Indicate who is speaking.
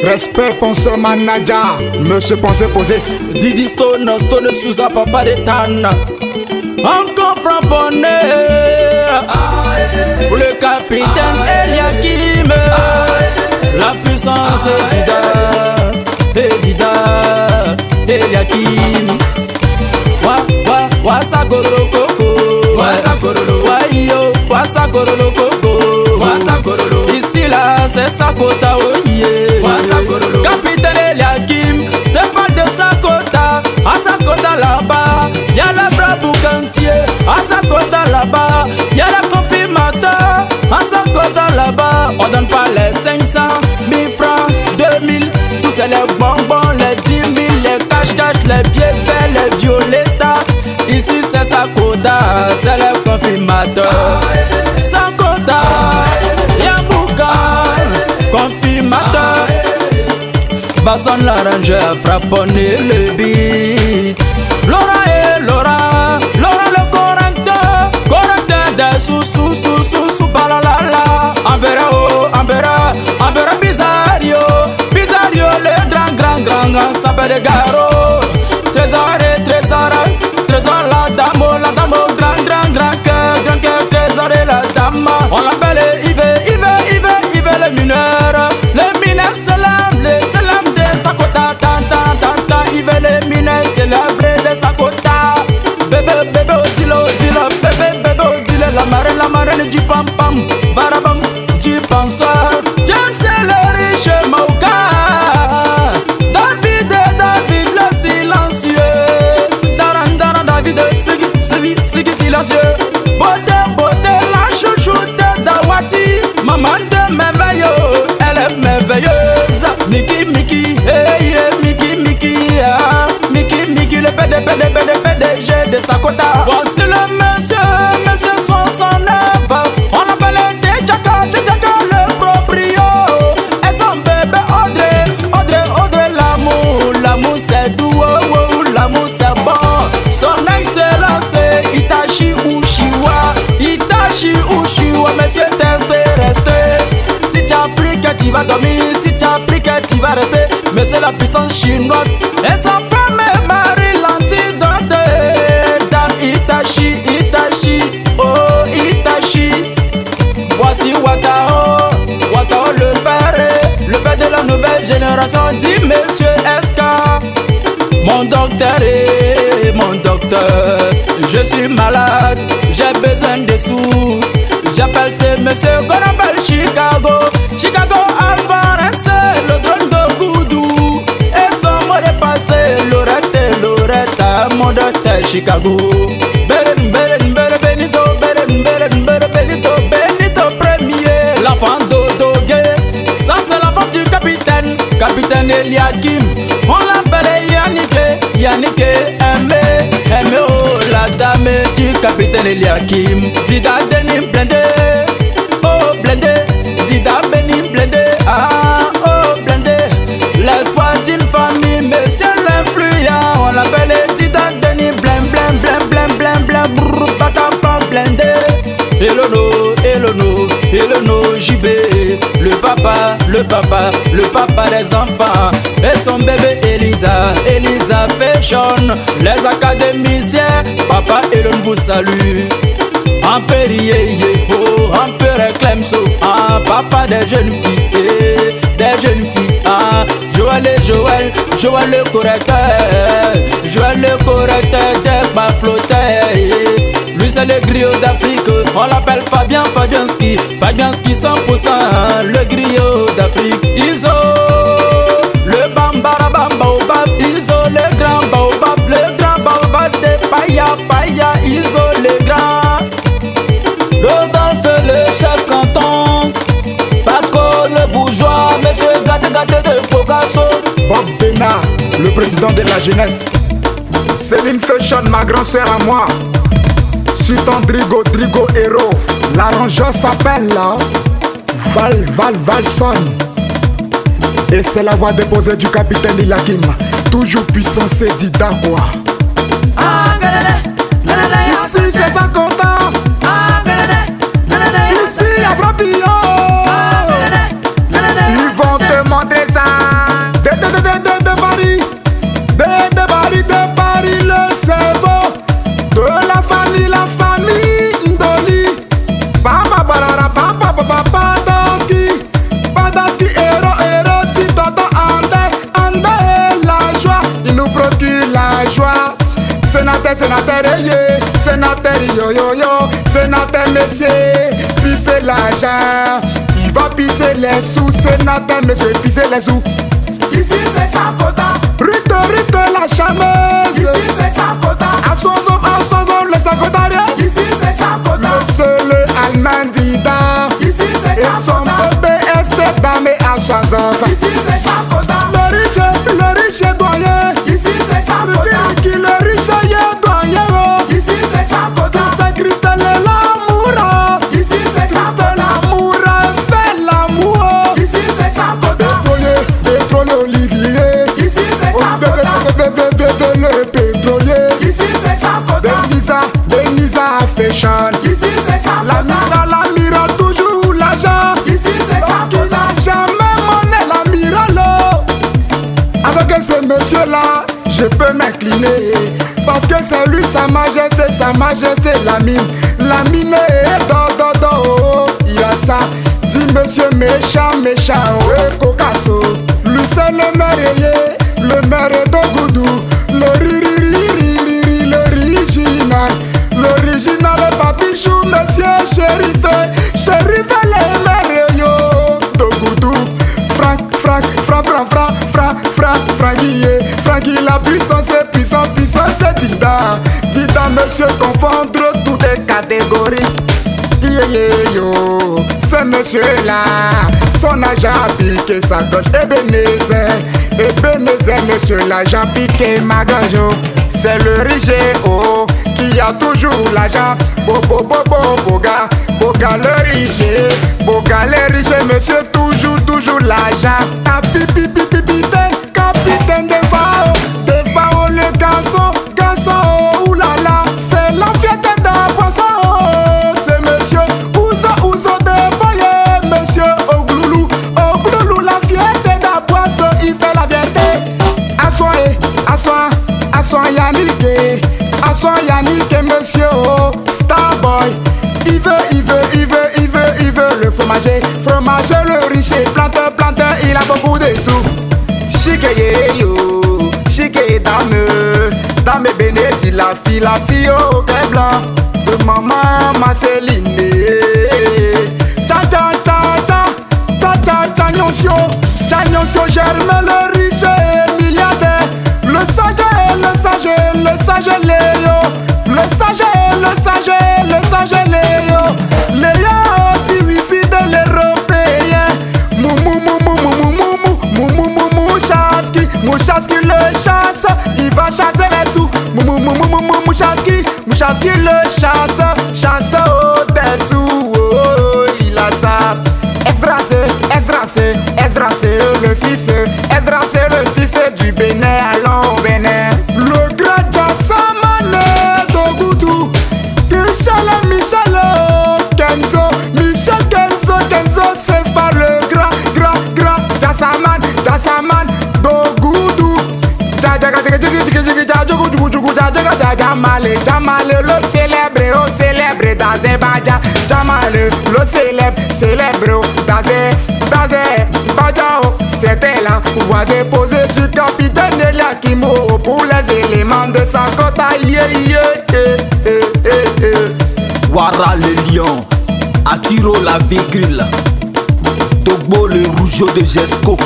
Speaker 1: Respect penseur manager, monsieur pensez posé.
Speaker 2: Didi Stone, Stone Souza, papa de Tana. Encore framponné pour le capitaine Eliakim. La puissance est Dida, Eliakim. Wasa korolo koko, wasa korolo, wayo, wasa korolo koko, wasa korolo. Ici là c'est Sakota oye, wasa korolo. Capitaine Eliakim, te parle de Sakota, à Sakota là-bas, y'a le bras boucantier, à Sakota là-bas, y'a le confirmateur, à Sakota là-bas. On donne pas les 500 000 francs, 2000, tous c'est les bonbons, les 10 000, les cash-cash, les pieds verts, les violettas. Ici c'est Sakota, c'est le confirmateur. Sakota, Yambuka, confirmateur. Basson l'arrangeur, frapponner le beat. Laura et Laura, Laura le correcteur des sous, palalala. Ambera, Bizarrio, le grand, s'appelle de Garo. Trésor, la dame, grand cœur, trésor et la dame. On l'appelle Yves le mineur. Le mineur c'est l'âme de Sakota, tanta, Yves le mineur c'est l'âme de Sakota. Bébé, dis-le, la marraine du pam, barabam, du penseur. James c'est le riche Mauka. David le silencieux. Sigui silencieux. Beauté, la chouchoute d'Awati. Maman de merveilleux, elle est merveilleuse. Mickey, hey, Mickey, le PDG de Sakota. Voici le monsieur 69. On l'appelle Tejaka, le proprio. Et son bébé Audrey, l'amour c'est doux, l'amour c'est bon. Son excellence Itachi Ushiwa, monsieur restez. Si tu as pris que tu vas dormir, si tu as pris que tu vas rester. Mais c'est la puissance chinoise et sa femme est Marie l'antidote. Dame Itachi, oh Itachi. Voici Watao le père de la nouvelle génération. Dit monsieur SK. Mon docteur, je suis malade, j'ai besoin de sous. J'appelle ce monsieur qu'on appelle Chicago Alvarez, le drone de Goudou. Et son mot de passé, Loretta, mon docteur Chicago. Benito premier, l'enfant d'Odogué. Ça c'est l'enfant du capitaine Eliakim. On l'appelle Yannick, aimé, oh la dame du capitaine Eliakim. Dida Denim blindé, oh blindé, Dida Benim blindé, oh blindé. L'espoir d'une famille, monsieur l'influent. On l'appelle Dida Denim blam, blindé. Elono, JB, le papa des enfants. Et son bébé Elisa Fashion. Les académiciens, papa Elon vous salue. Un peu oh, un peu Clemso, papa des jeunes filles, Joël le correcteur des baflotés. Lui c'est le griot d'Afrique, on l'appelle Fabianski 100%, le griot d'Afrique. Iso, le baobab, Iso le grand baobab de Paya, Iso le grand. Rodolphe le chef canton, Paco le bourgeois, monsieur gâté de Pogasso.
Speaker 1: Bob Dena, le président de la jeunesse. Céline Fashion, ma grand sœur à moi. Sultan Drigo Hero. L'arrangeur s'appelle là Valson. Et c'est la voix déposée du capitaine Eliakim. Toujours puissant, c'est Dida quoi. Ici c'est Sakota. Ici y'a Brabio. Ils vont te montrer ça. sénateur, yeah. Sénateur, yo yo yo. Sénateur, monsieur, pisser l'argent. Il va pisser les sous. Sénateur, monsieur, pisser les sous.
Speaker 3: Ici c'est sa quota.
Speaker 1: Rite, rite la chameuse.
Speaker 3: Ici c'est sa quota.
Speaker 1: À son le secrétariat.
Speaker 3: Ici c'est sa quota.
Speaker 1: Monsieur le Almandida.
Speaker 3: Ici c'est
Speaker 1: Et
Speaker 3: sa
Speaker 1: son
Speaker 3: quota.
Speaker 1: bébé est damé à 60.
Speaker 3: Ici c'est sa quota.
Speaker 1: Le riche doyen.
Speaker 3: Ici c'est sa quota.
Speaker 1: Qui le riche est doyen.
Speaker 3: Ici c'est sa quota.
Speaker 1: C'est Christelle l'amour.
Speaker 3: Ici c'est sa quota.
Speaker 1: L'amour fait l'amour.
Speaker 3: Ici c'est sa quota.
Speaker 1: Pétrolier Olivier.
Speaker 3: Ici c'est sa quota.
Speaker 1: Le pétrolier.
Speaker 3: Ici c'est sa quota.
Speaker 1: Denisa Fashion.
Speaker 3: Ici c'est sa quota.
Speaker 1: L'amiral toujours l'argent.
Speaker 3: Ici c'est sa
Speaker 1: Qui
Speaker 3: quota.
Speaker 1: n'a jamais monnaie l'amiral. Avec ce monsieur là, je peux m'incliner. Parce que c'est lui sa majesté la mine. La mine est do. Il a ça. Dis monsieur méchant, ouais, Cocasso. Lui c'est le merveilleux, le maire d'Ogoudou. L'original papichou, monsieur Chérif les merveilleux d'Ogoudou. Francky la puissance, c'est Dida. Dida monsieur confondre toutes les catégories. Yo, ce monsieur là, son agent a piqué sa gauche. Ebenezer, monsieur l'agent piqué ma gauche. C'est le riche qui a toujours l'argent. Boga le riche, monsieur toujours l'argent. Capitaine de Fao, le garçon, oulala, c'est la fête d'un poisson. C'est monsieur Ouzo de Boye, monsieur Ogloulou, la fête d'un poisson, il fait la vérité. Assoin Yannick et monsieur Starboy. Il veut le fromager, le riche, planteur, il a beaucoup de sous. Chique dame bénédicte, la fille au cœur blanc de maman Marceline. Nyonsio, Germain le riche et milliardaire. Le sage Léo. Léo, tu wifi de l'européen. Mouchaski le chasse, il va chasser les sous. Mouchaski le chasse au dessous. Il a ça. Le fils du Bénin, allons au Bénin. Le grand Jassamane d'Ogoudou. Michel Kenzo, c'est pas le grand Jassaman d'Ogoudou. Jamale, le célèbre d'Azerbaïdjan. Jamale, le célèbre d'Azerbaïdjan. C'était la voix déposée du capitaine Eliakimo pour les éléments de sa quota.
Speaker 2: Ouara le lion, Atiro la virgule, Togbo le rougeau de Jesco.